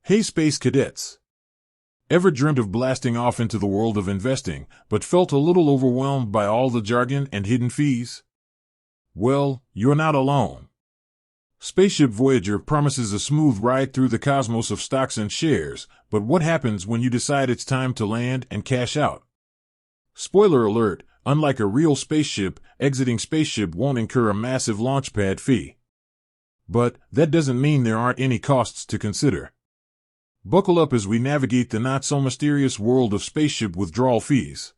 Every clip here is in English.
Hey Space Cadets! Ever dreamt of blasting off into the world of investing, but felt a little overwhelmed by all the jargon and hidden fees? Well, you're not alone. Spaceship Voyager promises a smooth ride through the cosmos of stocks and shares, but what happens when you decide it's time to land and cash out? Spoiler alert, unlike a real spaceship, exiting Spaceship won't incur a massive launchpad fee. But that doesn't mean there aren't any costs to consider. Buckle up as we navigate the not-so-mysterious world of spaceship withdrawal fees.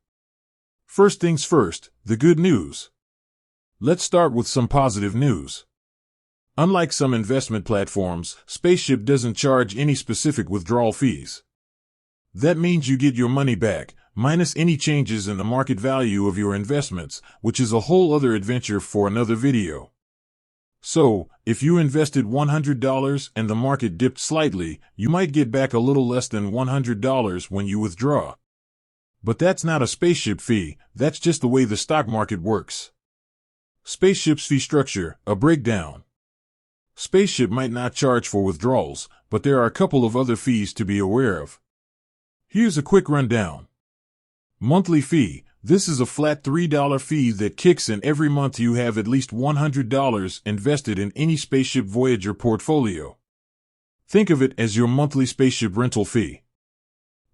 First things first, the good news. Let's start with some positive news. Unlike some investment platforms, Spaceship doesn't charge any specific withdrawal fees. That means you get your money back, minus any changes in the market value of your investments, which is a whole other adventure for another video. So, if you invested $100 and the market dipped slightly, you might get back a little less than $100 when you withdraw. But that's not a Spaceship fee, that's just the way the stock market works. Spaceship's fee structure, a breakdown. Spaceship might not charge for withdrawals, but there are a couple of other fees to be aware of. Here's a quick rundown. Monthly fee. This is a flat $3 fee that kicks in every month you have at least $100 invested in any Spaceship Voyager portfolio. Think of it as your monthly Spaceship rental fee.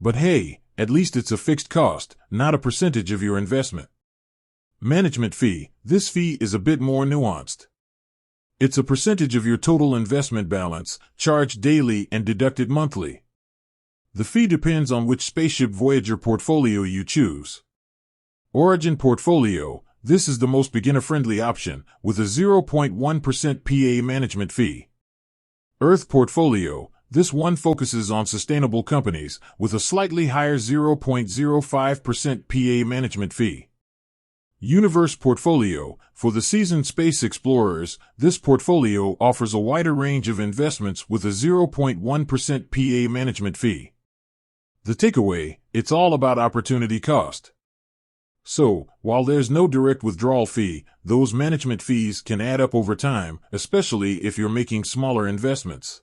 But hey, at least it's a fixed cost, not a percentage of your investment. Management fee. This fee is a bit more nuanced. It's a percentage of your total investment balance, charged daily and deducted monthly. The fee depends on which Spaceship Voyager portfolio you choose. Origin Portfolio. This is the most beginner-friendly option, with a 0.1% PA management fee. Earth Portfolio. This one focuses on sustainable companies, with a slightly higher 0.05% PA management fee. Universe Portfolio. For the seasoned space explorers, this portfolio offers a wider range of investments with a 0.1% PA management fee. The takeaway, it's all about opportunity cost. So, while there's no direct withdrawal fee, those management fees can add up over time, especially if you're making smaller investments.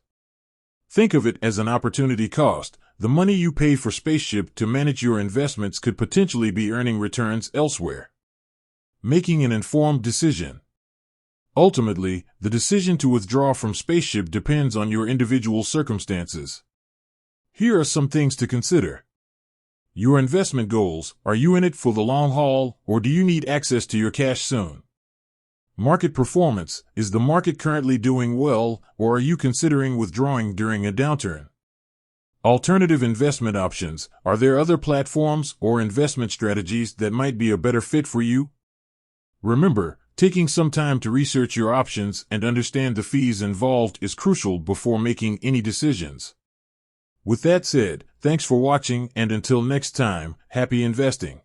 Think of it as an opportunity cost. The money you pay for Spaceship to manage your investments could potentially be earning returns elsewhere. Making an informed decision. Ultimately, the decision to withdraw from Spaceship depends on your individual circumstances. Here are some things to consider. Your investment goals. Are you in it for the long haul, or do you need access to your cash soon? Market performance. Is the market currently doing well, or are you considering withdrawing during a downturn? Alternative investment options. Are there other platforms or investment strategies that might be a better fit for you? Remember, taking some time to research your options and understand the fees involved is crucial before making any decisions. With that said, thanks for watching, and until next time, happy investing.